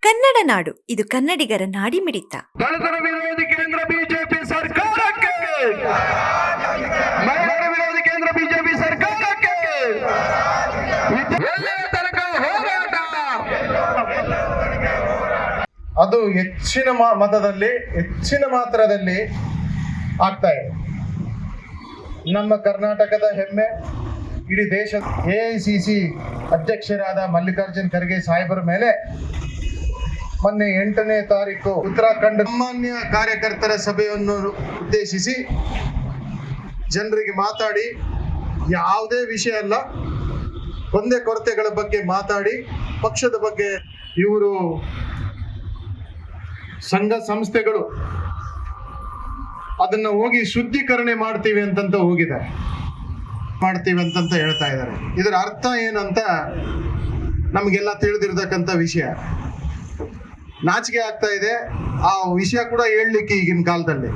ಕನ್ನಡ ನಾಡು, ಇದು ಕನ್ನಡಿಗರ ನಾಡಿಮಿಡಿತ. ದಲಿತರ ವಿರೋಧಿ ಕೇಂದ್ರ ಬಿಜೆಪಿ ಸರ್ಕಾರಕ್ಕೆ, ಮಹಿಳೆಯರ ವಿರೋಧಿ ಕೇಂದ್ರ ಬಿಜೆಪಿ ಸರ್ಕಾರಕ್ಕೆ ಎಲ್ಲಿಯ ತನಕ ಹೋರಾಟ? ಅದು ಹೆಚ್ಚಿನ ಮತದಲ್ಲಿ, ಹೆಚ್ಚಿನ ಮಾತ್ರದಲ್ಲಿ ಆಗ್ತಾ ಇದೆ. ನಮ್ಮ ಕರ್ನಾಟಕದ ಹೆಮ್ಮೆ, ಇಡೀ ದೇಶದ AICC ಅಧ್ಯಕ್ಷರಾದ ಮಲ್ಲಿಕಾರ್ಜುನ್ ಖರ್ಗೆ ಸಾಹೇಬರ ಮೇಲೆ ಮೊನ್ನೆ 8ನೇ ತಾರೀಕು ಉತ್ತರಾಖಂಡ ಸಾಮಾನ್ಯ ಕಾರ್ಯಕರ್ತರ ಸಭೆಯನ್ನು ಉದ್ದೇಶಿಸಿ ಜನರಿಗೆ ಮಾತಾಡಿ, ಯಾವುದೇ ವಿಷಯ ಅಲ್ಲ, ಒಂದೇ ಕೊರತೆಗಳ ಬಗ್ಗೆ ಮಾತಾಡಿ, ಪಕ್ಷದ ಬಗ್ಗೆ ಇವರು ಸಂಘ ಸಂಸ್ಥೆಗಳು ಅದನ್ನ ಹೋಗಿ ಶುದ್ಧೀಕರಣೆ ಮಾಡ್ತೀವಿ ಅಂತಂತ ಹೋಗಿದ್ದಾರೆ, ಮಾಡ್ತೀವಿ ಅಂತಂತ ಹೇಳ್ತಾ ಇದ್ದಾರೆ. ಇದರ ಅರ್ಥ ಏನಂತ ನಮಗೆಲ್ಲ ತಿಳಿದಿರ್ತಕ್ಕಂಥ ವಿಷಯ. ನಾಚಿಕೆ ಆಗ್ತಾ ಇದೆ ಆ ವಿಷಯ ಕೂಡ ಹೇಳಲಿಕ್ಕೆ. ಈಗಿನ ಕಾಲದಲ್ಲಿ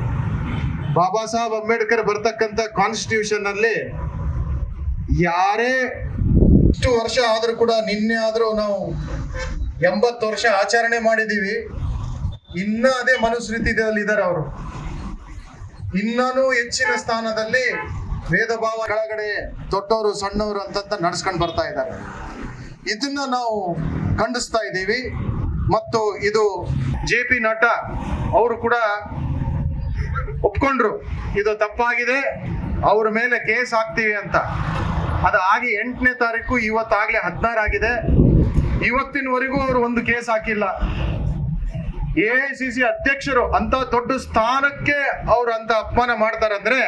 ಬಾಬಾ ಸಾಹೇಬ್ ಅಂಬೇಡ್ಕರ್ ಬರ್ತಕ್ಕಂಥ ಕಾನ್ಸ್ಟಿಟ್ಯೂಷನ್ ಅಲ್ಲಿ ಯಾರೇ ಇಷ್ಟು ವರ್ಷ ಆದ್ರೂ ಕೂಡ, ನಿನ್ನೆ ಆದ್ರೂ ನಾವು 80 ವರ್ಷ ಆಚರಣೆ ಮಾಡಿದೀವಿ, ಇನ್ನ ಅದೇ ಮನುಸ್ಮೃತಿಯಲ್ಲಿ ಇದ್ದಾರೆ ಅವರು. ಇನ್ನೂ ಹೆಚ್ಚಿನ ಸ್ಥಾನದಲ್ಲಿ ಭೇದ ಭಾವ, ಕೆಳಗಡೆ ದೊಡ್ಡವರು ಸಣ್ಣವರು ಅಂತ ನಡ್ಸ್ಕೊಂಡು ಬರ್ತಾ ಇದ್ದಾರೆ. ಇದನ್ನ ನಾವು ಖಂಡಿಸ್ತಾ ಇದ್ದೀವಿ. ಮತ್ತು ಇದು JP ನಡ್ಡಾ ಅವರು ಕೂಡ ಒಪ್ಕೊಂಡ್ರು, ಇದು ತಪ್ಪಾಗಿದೆ, ಅವ್ರ ಮೇಲೆ ಕೇಸ್ ಹಾಕ್ತೀವಿ ಅಂತ. ಅದು ಆಗಿ 8ನೇ ತಾರೀಕು, ಇವತ್ತಾಗ್ಲೇ 16 ಆಗಿದೆ. ಇವತ್ತಿನವರೆಗೂ ಅವರು ಒಂದು ಕೇಸ್ ಹಾಕಿಲ್ಲ. AICC ಅಧ್ಯಕ್ಷರು ಅಂತ ದೊಡ್ಡ ಸ್ಥಾನಕ್ಕೆ ಅವ್ರು ಅಂತ ಅಪಮಾನ ಮಾಡ್ತಾರಂದ್ರೆ,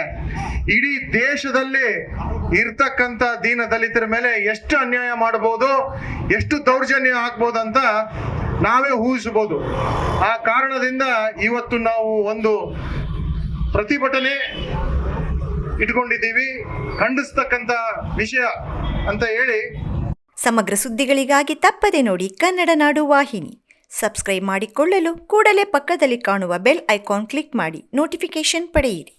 ಇಡೀ ದೇಶದಲ್ಲಿ ಇರ್ತಕ್ಕಂಥ ದೀನ ದಲಿತರ ಮೇಲೆ ಎಷ್ಟು ಅನ್ಯಾಯ ಮಾಡಬಹುದು, ಎಷ್ಟು ದೌರ್ಜನ್ಯ ಆಗ್ಬೋದು ಅಂತ ನಾವೇ ಊಹಿಸಬಹುದು. ಆ ಕಾರಣದಿಂದ ಇವತ್ತು ನಾವು ಒಂದು ಪ್ರತಿಭಟನೆ ಇಟ್ಕೊಂಡಿದ್ದೀವಿ, ಖಂಡಿಸ್ತಕ್ಕಂಥ ವಿಷಯ ಅಂತ ಹೇಳಿ. ಸಮಗ್ರ ಸುದ್ದಿಗಳಿಗಾಗಿ ತಪ್ಪದೆ ನೋಡಿ ಕನ್ನಡ ನಾಡು ವಾಹಿನಿ. ಸಬ್ಸ್ಕ್ರೈಬ್ ಮಾಡಿಕೊಳ್ಳಲು ಕೂಡಲೇ ಪಕ್ಕದಲ್ಲಿ ಕಾಣುವ ಬೆಲ್ ಐಕಾನ್ ಕ್ಲಿಕ್ ಮಾಡಿ ನೋಟಿಫಿಕೇಶನ್ ಪಡೆಯಿರಿ.